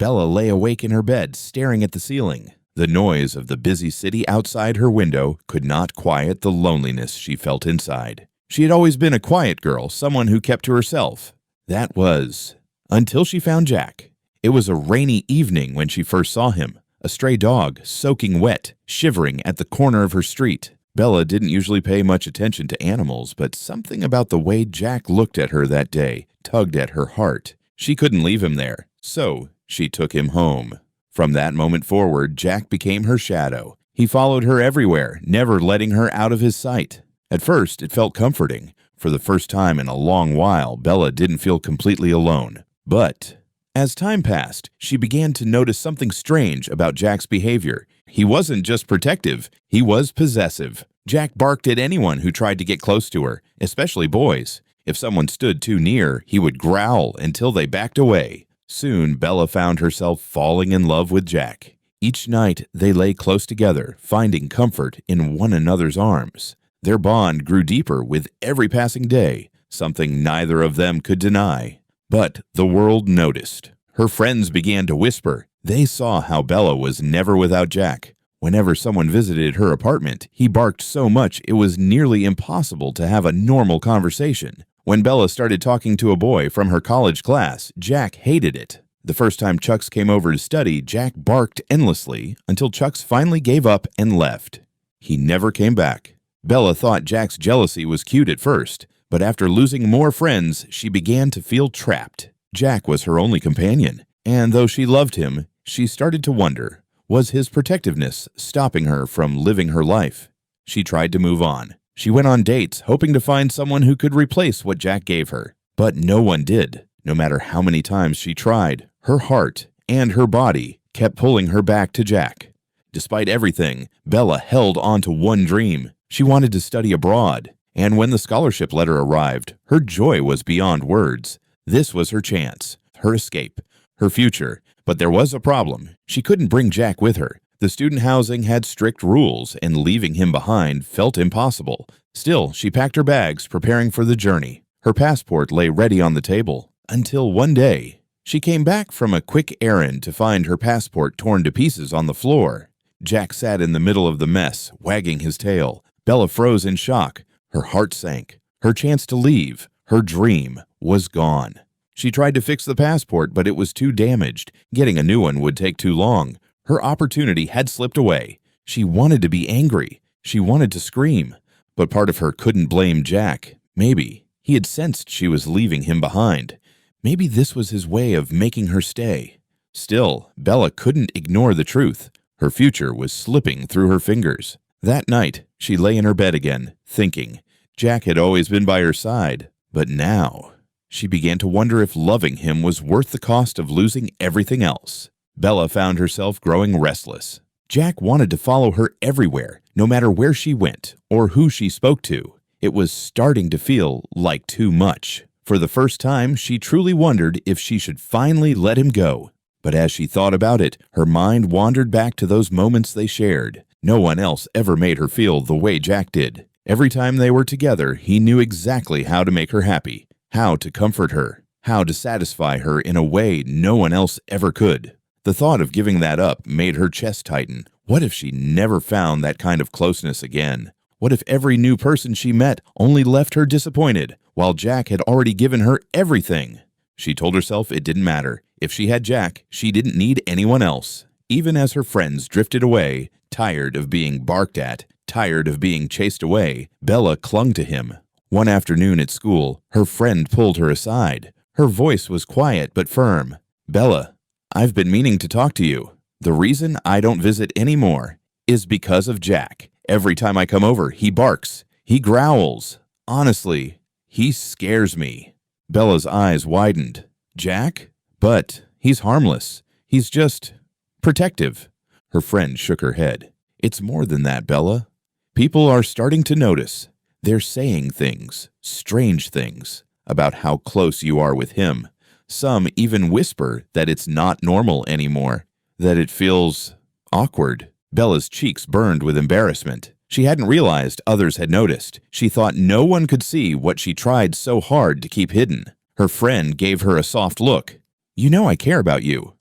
Bella lay awake in her bed, staring at the ceiling. The noise of the busy city outside her window could not quiet the loneliness she felt inside. She had always been a quiet girl, someone who kept to herself. That was until she found Jack. It was a rainy evening when she first saw him, a stray dog, soaking wet, shivering at the corner of her street. Bella didn't usually pay much attention to animals, but something about the way Jack looked at her that day tugged at her heart. She couldn't leave him there, so she took him home. From that moment forward, Jack became her shadow. He followed her everywhere, never letting her out of his sight. At first, it felt comforting. For the first time in a long while, Bella didn't feel completely alone. But as time passed, she began to notice something strange about Jack's behavior. He wasn't just protective, he was possessive. Jack barked at anyone who tried to get close to her, especially boys. If someone stood too near, he would growl until they backed away. Soon, Bella found herself falling in love with Jack. Each night, they lay close together, finding comfort in one another's arms. Their bond grew deeper with every passing day, something neither of them could deny. But the world noticed. Her friends began to whisper. They saw how Bella was never without Jack. Whenever someone visited her apartment, he barked so much it was nearly impossible to have a normal conversation. When Bella started talking to a boy from her college class, Jack hated it. The first time Chucks came over to study, Jack barked endlessly until Chucks finally gave up and left. He never came back. Bella thought Jack's jealousy was cute at first, but after losing more friends, she began to feel trapped. Jack was her only companion, and though she loved him, she started to wonder, was his protectiveness stopping her from living her life? She tried to move on. She went on dates, hoping to find someone who could replace what Jack gave her. But no one did. No matter how many times she tried, her heart and her body kept pulling her back to Jack. Despite everything, Bella held on to one dream. She wanted to study abroad, and when the scholarship letter arrived, her joy was beyond words. This was her chance, her escape, her future. But there was a problem. She couldn't bring Jack with her. The student housing had strict rules, and leaving him behind felt impossible. Still, she packed her bags, preparing for the journey. Her passport lay ready on the table, until one day, she came back from a quick errand to find her passport torn to pieces on the floor. Jack sat in the middle of the mess, wagging his tail. Bella froze in shock. Her heart sank. Her chance to leave, her dream, was gone. She tried to fix the passport, but it was too damaged. Getting a new one would take too long. Her opportunity had slipped away. She wanted to be angry. She wanted to scream. But part of her couldn't blame Jack. Maybe he had sensed she was leaving him behind. Maybe this was his way of making her stay. Still, Bella couldn't ignore the truth. Her future was slipping through her fingers. That night, she lay in her bed again, thinking. Jack had always been by her side, but now she began to wonder if loving him was worth the cost of losing everything else. Bella found herself growing restless. Jack wanted to follow her everywhere, no matter where she went or who she spoke to. It was starting to feel like too much. For the first time, she truly wondered if she should finally let him go. But as she thought about it, her mind wandered back to those moments they shared. No one else ever made her feel the way Jack did. Every time they were together, he knew exactly how to make her happy, how to comfort her, how to satisfy her in a way no one else ever could. The thought of giving that up made her chest tighten. What if she never found that kind of closeness again? What if every new person she met only left her disappointed, while Jack had already given her everything? She told herself it didn't matter. If she had Jack, she didn't need anyone else. Even as her friends drifted away, tired of being barked at, tired of being chased away, Bella clung to him. One afternoon at school, her friend pulled her aside. Her voice was quiet but firm. "Bella, I've been meaning to talk to you. The reason I don't visit anymore is because of Jack. Every time I come over, he barks. He growls. Honestly, he scares me." Bella's eyes widened. "Jack? But he's harmless. He's just protective." Her friend shook her head. "It's more than that, Bella. People are starting to notice. They're saying things, strange things, about how close you are with him. Some even whisper that it's not normal anymore, that it feels awkward." Bella's cheeks burned with embarrassment. She hadn't realized others had noticed. She thought no one could see what she tried so hard to keep hidden. Her friend gave her a soft look. "You know I care about you."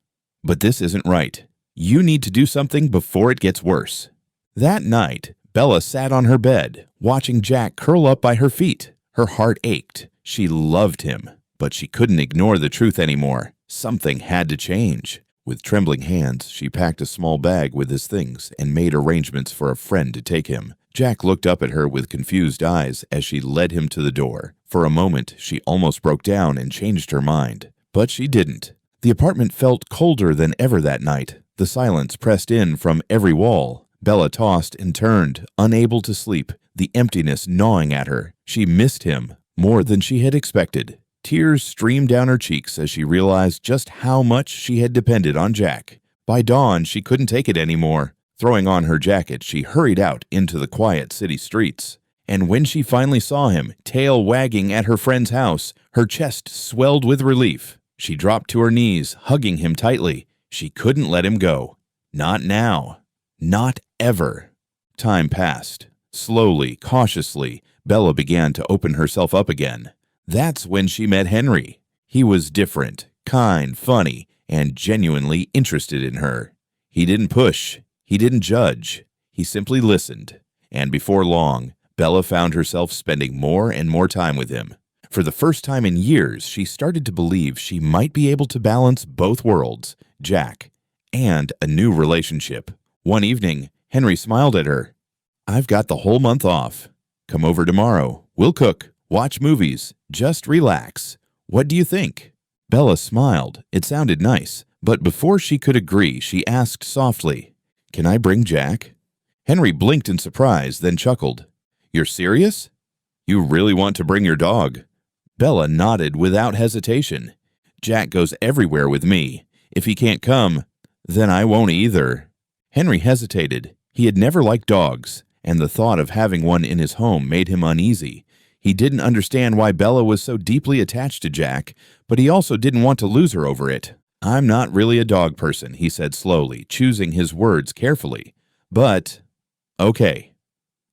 But this isn't right. You need to do something before it gets worse." That night, Bella sat on her bed, watching Jack curl up by her feet. Her heart ached. She loved him, but she couldn't ignore the truth anymore. Something had to change. With trembling hands, she packed a small bag with his things and made arrangements for a friend to take him. Jack looked up at her with confused eyes as she led him to the door. For a moment, she almost broke down and changed her mind. But she didn't. The apartment felt colder than ever that night. The silence pressed in from every wall. Bella tossed and turned, unable to sleep, the emptiness gnawing at her. She missed him more than she had expected. Tears streamed down her cheeks as she realized just how much she had depended on Jack. By dawn, she couldn't take it anymore. Throwing on her jacket, she hurried out into the quiet city streets. And when she finally saw him, tail wagging at her friend's house, her chest swelled with relief. She dropped to her knees, hugging him tightly. She couldn't let him go. Not now. Not ever. Time passed. Slowly, cautiously, Bella began to open herself up again. That's when she met Henry. He was different, kind, funny, and genuinely interested in her. He didn't push. He didn't judge. He simply listened. And before long, Bella found herself spending more and more time with him. For the first time in years, she started to believe she might be able to balance both worlds, Jack, and a new relationship. One evening, Henry smiled at her. "I've got the whole month off. Come over tomorrow. We'll cook, watch movies, just relax. What do you think?" Bella smiled. It sounded nice. But before she could agree, she asked softly, "Can I bring Jack?" Henry blinked in surprise, then chuckled. "You're serious? You really want to bring your dog?" Bella nodded without hesitation. "Jack goes everywhere with me. If he can't come, then I won't either." Henry hesitated. He had never liked dogs, and the thought of having one in his home made him uneasy. He didn't understand why Bella was so deeply attached to Jack, but he also didn't want to lose her over it. "I'm not really a dog person," he said slowly, choosing his words carefully. "But, okay.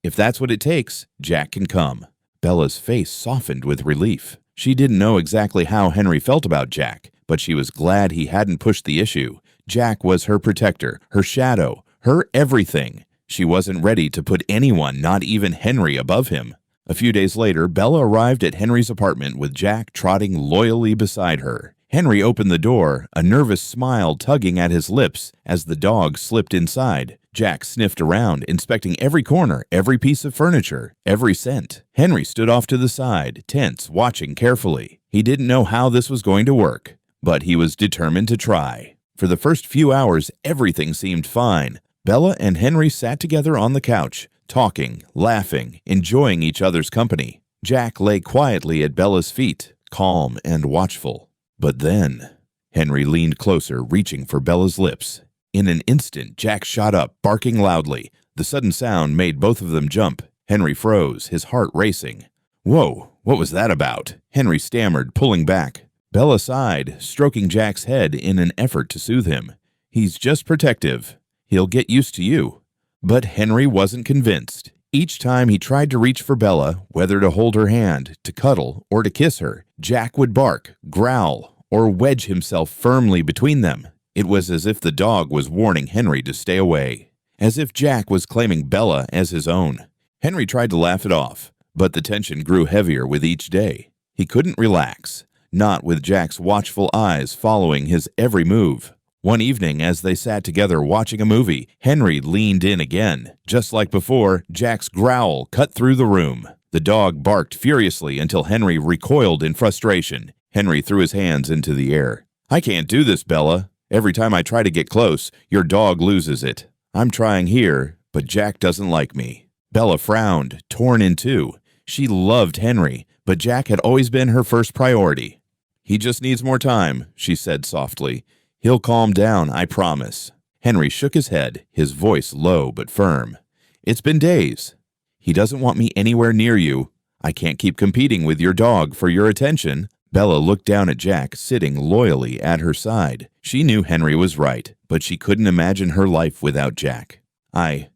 If that's what it takes, Jack can come." Bella's face softened with relief. She didn't know exactly how Henry felt about Jack, but she was glad he hadn't pushed the issue. Jack was her protector, her shadow, her everything. She wasn't ready to put anyone, not even Henry, above him. A few days later, Bella arrived at Henry's apartment with Jack trotting loyally beside her. Henry opened the door, a nervous smile tugging at his lips as the dog slipped inside. Jack sniffed around, inspecting every corner, every piece of furniture, every scent. Henry stood off to the side, tense, watching carefully. He didn't know how this was going to work, but he was determined to try. For the first few hours, everything seemed fine. Bella and Henry sat together on the couch, talking, laughing, enjoying each other's company. Jack lay quietly at Bella's feet, calm and watchful. But then, Henry leaned closer, reaching for Bella's lips. In an instant, Jack shot up, barking loudly. The sudden sound made both of them jump. Henry froze, his heart racing. "Whoa, what was that about?" Henry stammered, pulling back. Bella sighed, stroking Jack's head in an effort to soothe him. "He's just protective. He'll get used to you." But Henry wasn't convinced. Each time he tried to reach for Bella, whether to hold her hand, to cuddle, or to kiss her, Jack would bark, growl, or wedge himself firmly between them. It was as if the dog was warning Henry to stay away, as if Jack was claiming Bella as his own. Henry tried to laugh it off, but the tension grew heavier with each day. He couldn't relax, not with Jack's watchful eyes following his every move. One evening, as they sat together watching a movie, Henry leaned in again. Just like before, Jack's growl cut through the room. The dog barked furiously until Henry recoiled in frustration. Henry threw his hands into the air. "I can't do this, Bella. Every time I try to get close, your dog loses it. I'm trying here, but Jack doesn't like me." Bella frowned, torn in two. She loved Henry, but Jack had always been her first priority. "He just needs more time," she said softly. "He'll calm down, I promise." Henry shook his head, his voice low but firm. "It's been days. He doesn't want me anywhere near you. I can't keep competing with your dog for your attention." Bella looked down at Jack, sitting loyally at her side. She knew Henry was right, but she couldn't imagine her life without Jack. I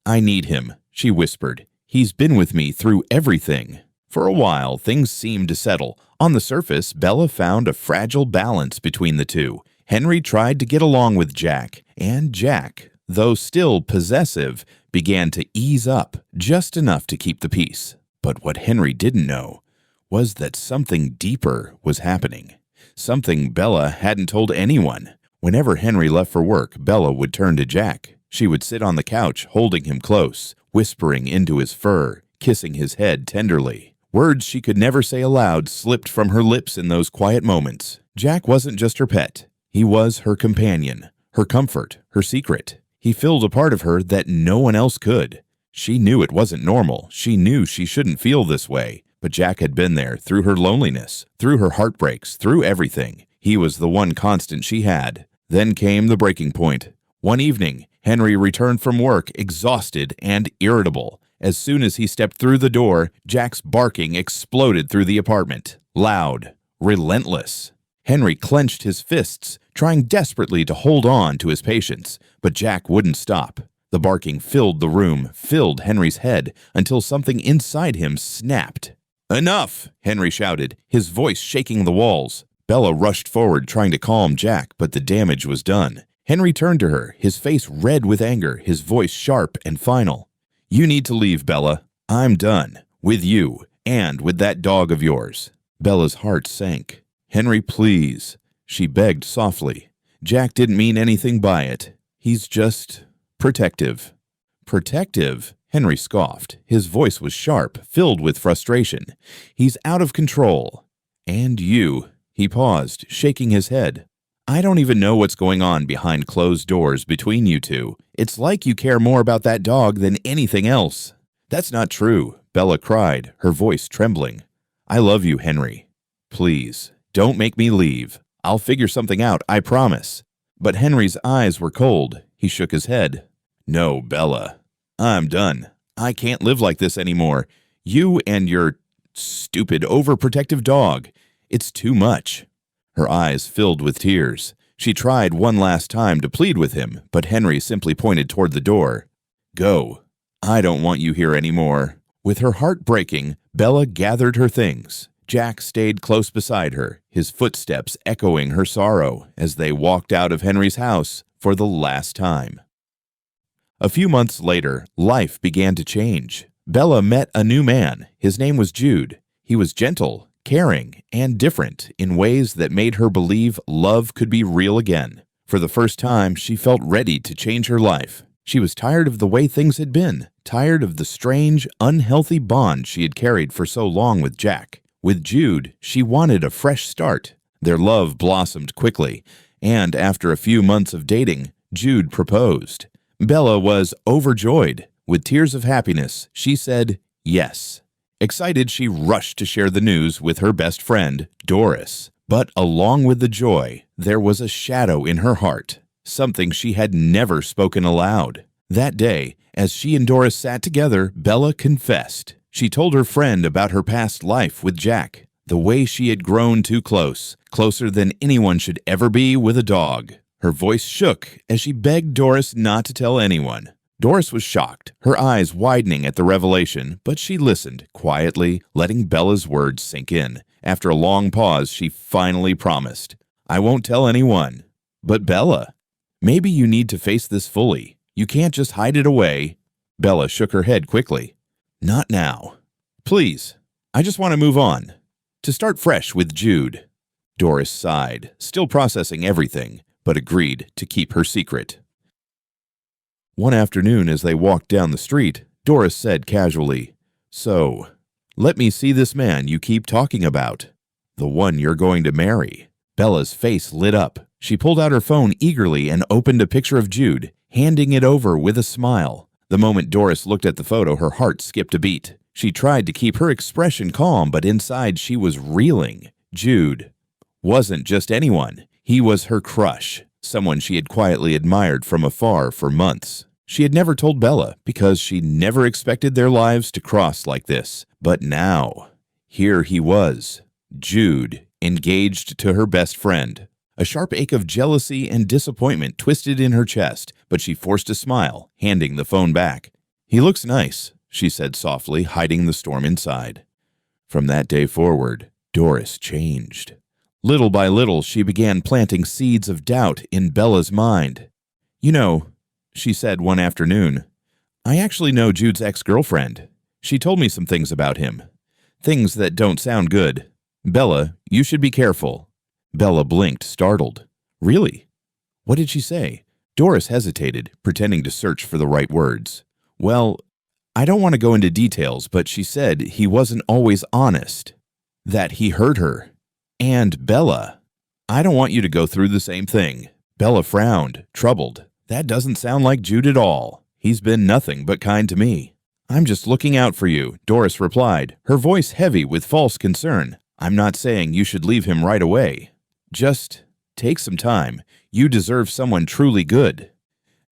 need him," she whispered. "He's been with me through everything." For a while, things seemed to settle. On the surface, Bella found a fragile balance between the two. Henry tried to get along with Jack, and Jack, though still possessive, began to ease up just enough to keep the peace. But what Henry didn't know was that something deeper was happening. Something Bella hadn't told anyone. Whenever Henry left for work, Bella would turn to Jack. She would sit on the couch, holding him close, whispering into his fur, kissing his head tenderly. Words she could never say aloud slipped from her lips in those quiet moments. Jack wasn't just her pet. He was her companion, her comfort, her secret. He filled a part of her that no one else could. She knew it wasn't normal. She knew she shouldn't feel this way. But Jack had been there through her loneliness, through her heartbreaks, through everything. He was the one constant she had. Then came the breaking point. One evening, Henry returned from work exhausted and irritable. As soon as he stepped through the door, Jack's barking exploded through the apartment. Loud, relentless. Henry clenched his fists, trying desperately to hold on to his patience, but Jack wouldn't stop. The barking filled the room, filled Henry's head, until something inside him snapped. "Enough!" Henry shouted, his voice shaking the walls. Bella rushed forward, trying to calm Jack, but the damage was done. Henry turned to her, his face red with anger, his voice sharp and final. "You need to leave, Bella. I'm done. With you, and with that dog of yours." Bella's heart sank. "Henry, please," she begged softly. "Jack didn't mean anything by it. He's just protective." "Protective?" Henry scoffed. His voice was sharp, filled with frustration. "He's out of control. And you." He paused, shaking his head. "I don't even know what's going on behind closed doors between you two. It's like you care more about that dog than anything else." "That's not true," Bella cried, her voice trembling. "I love you, Henry. Please, don't make me leave. I'll figure something out, I promise." But Henry's eyes were cold. He shook his head. "No, Bella. I'm done. I can't live like this anymore. You and your stupid, overprotective dog. It's too much." Her eyes filled with tears. She tried one last time to plead with him, but Henry simply pointed toward the door. "Go. I don't want you here anymore." With her heart breaking, Bella gathered her things. Jack stayed close beside her, his footsteps echoing her sorrow as they walked out of Henry's house for the last time. A few months later, life began to change. Bella met a new man. His name was Jude. He was gentle, caring, and different in ways that made her believe love could be real again. For the first time, she felt ready to change her life. She was tired of the way things had been, tired of the strange, unhealthy bond she had carried for so long with Jack. With Jude, she wanted a fresh start. Their love blossomed quickly, and after a few months of dating, Jude proposed. Bella was overjoyed. With tears of happiness, she said yes. Excited, she rushed to share the news with her best friend, Doris. But along with the joy, there was a shadow in her heart, something she had never spoken aloud. That day, as she and Doris sat together, Bella confessed. She told her friend about her past life with Jack, the way she had grown too close, closer than anyone should ever be with a dog. Her voice shook as she begged Doris not to tell anyone. Doris was shocked, her eyes widening at the revelation, but she listened, quietly, letting Bella's words sink in. After a long pause, she finally promised, "I won't tell anyone." "But Bella, maybe you need to face this fully. You can't just hide it away." Bella shook her head quickly. "Not now. Please, I just want to move on. To start fresh with Jude." Doris sighed, still processing everything, but agreed to keep her secret. One afternoon, as they walked down the street, Doris said casually, "So, let me see this man you keep talking about. The one you're going to marry." Bella's face lit up. She pulled out her phone eagerly and opened a picture of Jude, handing it over with a smile. The moment Doris looked at the photo, her heart skipped a beat. She tried to keep her expression calm, but inside she was reeling. Jude wasn't just anyone. He was her crush, someone she had quietly admired from afar for months. She had never told Bella because she never expected their lives to cross like this. But now, here he was, Jude, engaged to her best friend. A sharp ache of jealousy and disappointment twisted in her chest, but she forced a smile, handing the phone back. "He looks nice," she said softly, hiding the storm inside. From that day forward, Doris changed. Little by little, she began planting seeds of doubt in Bella's mind. "You know," she said one afternoon, "I actually know Jude's ex-girlfriend. She told me some things about him. Things that don't sound good. Bella, you should be careful." Bella blinked, startled. "Really? What did she say?" Doris hesitated, pretending to search for the right words. "Well, I don't want to go into details, but she said he wasn't always honest. That he hurt her. And Bella. I don't want you to go through the same thing." Bella frowned, troubled. "That doesn't sound like Jude at all. He's been nothing but kind to me." "I'm just looking out for you," Doris replied, her voice heavy with false concern. "I'm not saying you should leave him right away. Just take some time. You deserve someone truly good."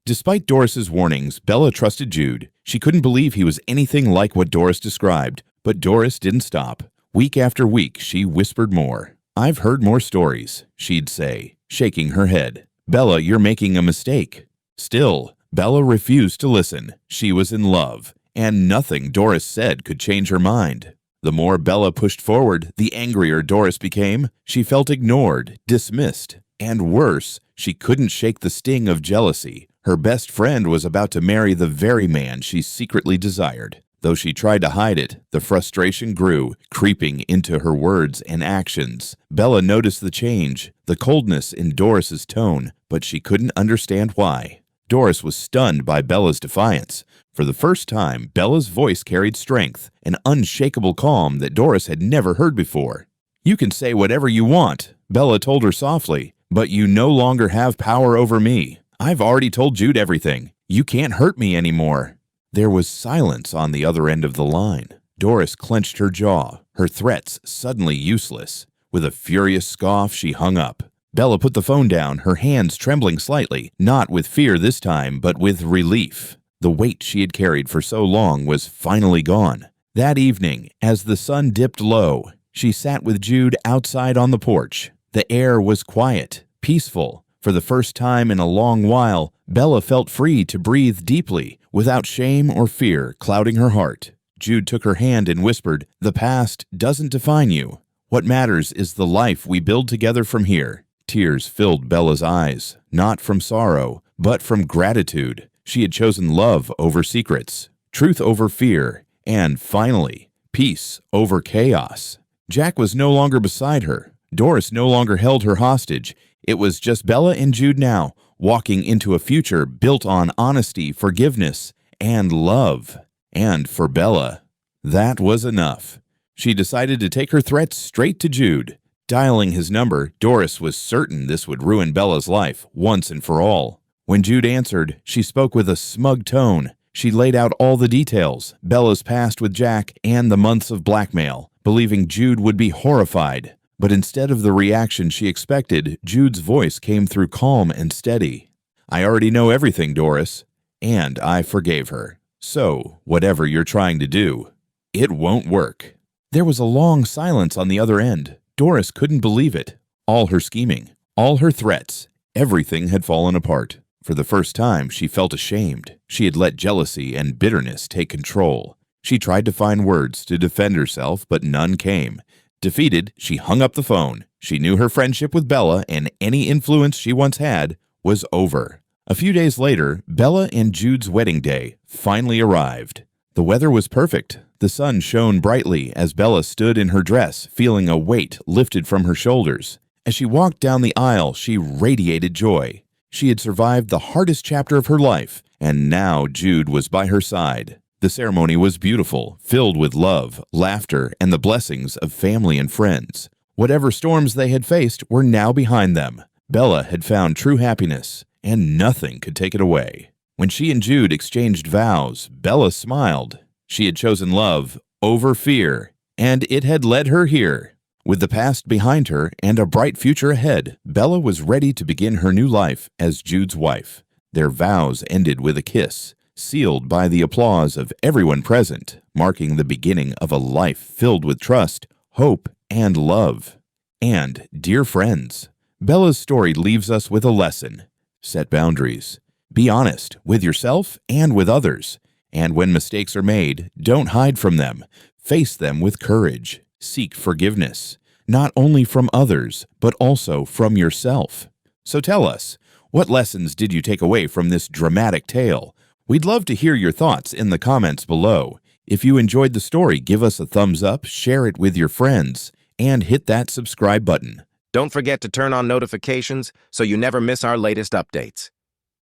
Despite Doris's warnings, Bella trusted Jude. She couldn't believe he was anything like what Doris described, but Doris didn't stop. Week after week, she whispered more. "I've heard more stories," she'd say, shaking her head. "Bella, you're making a mistake." Still, Bella refused to listen. She was in love, and nothing Doris said could change her mind. The more Bella pushed forward, the angrier Doris became. She felt ignored, dismissed, and worse, she couldn't shake the sting of jealousy. Her best friend was about to marry the very man she secretly desired. Though she tried to hide it, the frustration grew, creeping into her words and actions. Bella noticed the change, the coldness in Doris's tone, but she couldn't understand why. Doris was stunned by Bella's defiance. For the first time, Bella's voice carried strength, an unshakable calm that Doris had never heard before. "You can say whatever you want," Bella told her softly, "but you no longer have power over me. I've already told Jude everything. You can't hurt me anymore." There was silence on the other end of the line. Doris clenched her jaw, her threats suddenly useless. With a furious scoff, she hung up. Bella put the phone down, her hands trembling slightly, not with fear this time, but with relief. The weight she had carried for so long was finally gone. That evening, as the sun dipped low, she sat with Jude outside on the porch. The air was quiet, peaceful. For the first time in a long while, Bella felt free to breathe deeply, without shame or fear clouding her heart. Jude took her hand and whispered, "The past doesn't define you. What matters is the life we build together from here." Tears filled Bella's eyes, not from sorrow, but from gratitude. She had chosen love over secrets, truth over fear, and finally, peace over chaos. Jack was no longer beside her. Doris no longer held her hostage. It was just Bella and Jude now, walking into a future built on honesty, forgiveness, and love. And for Bella, that was enough. She decided to take her threats straight to Jude. Dialing his number, Doris was certain this would ruin Bella's life once and for all. When Jude answered, she spoke with a smug tone. She laid out all the details, Bella's past with Jack and the months of blackmail, believing Jude would be horrified. But instead of the reaction she expected, Jude's voice came through calm and steady. "I already know everything, Doris, and I forgave her. So, whatever you're trying to do, it won't work." There was a long silence on the other end. Doris couldn't believe it. All her scheming, all her threats, everything had fallen apart. For the first time, she felt ashamed. She had let jealousy and bitterness take control. She tried to find words to defend herself, but none came. Defeated, she hung up the phone. She knew her friendship with Bella and any influence she once had was over. A few days later, Bella and Jude's wedding day finally arrived. The weather was perfect. The sun shone brightly as Bella stood in her dress, feeling a weight lifted from her shoulders. As she walked down the aisle, she radiated joy. She had survived the hardest chapter of her life, and now Jude was by her side. The ceremony was beautiful, filled with love, laughter, and the blessings of family and friends. Whatever storms they had faced were now behind them. Bella had found true happiness, and nothing could take it away. When she and Jude exchanged vows, Bella smiled. She had chosen love over fear, and it had led her here. With the past behind her and a bright future ahead, Bella was ready to begin her new life as Jude's wife. Their vows ended with a kiss, sealed by the applause of everyone present, marking the beginning of a life filled with trust, hope, and love. And, dear friends, Bella's story leaves us with a lesson. Set boundaries. Be honest with yourself and with others. And when mistakes are made, don't hide from them. Face them with courage. Seek forgiveness. not only from others, but also from yourself. So tell us, what lessons did you take away from this dramatic tale? We'd love to hear your thoughts in the comments below. If you enjoyed the story, give us a thumbs up, share it with your friends, and hit that subscribe button. Don't forget to turn on notifications so you never miss our latest updates.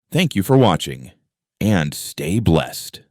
Thank you for watching, and stay blessed.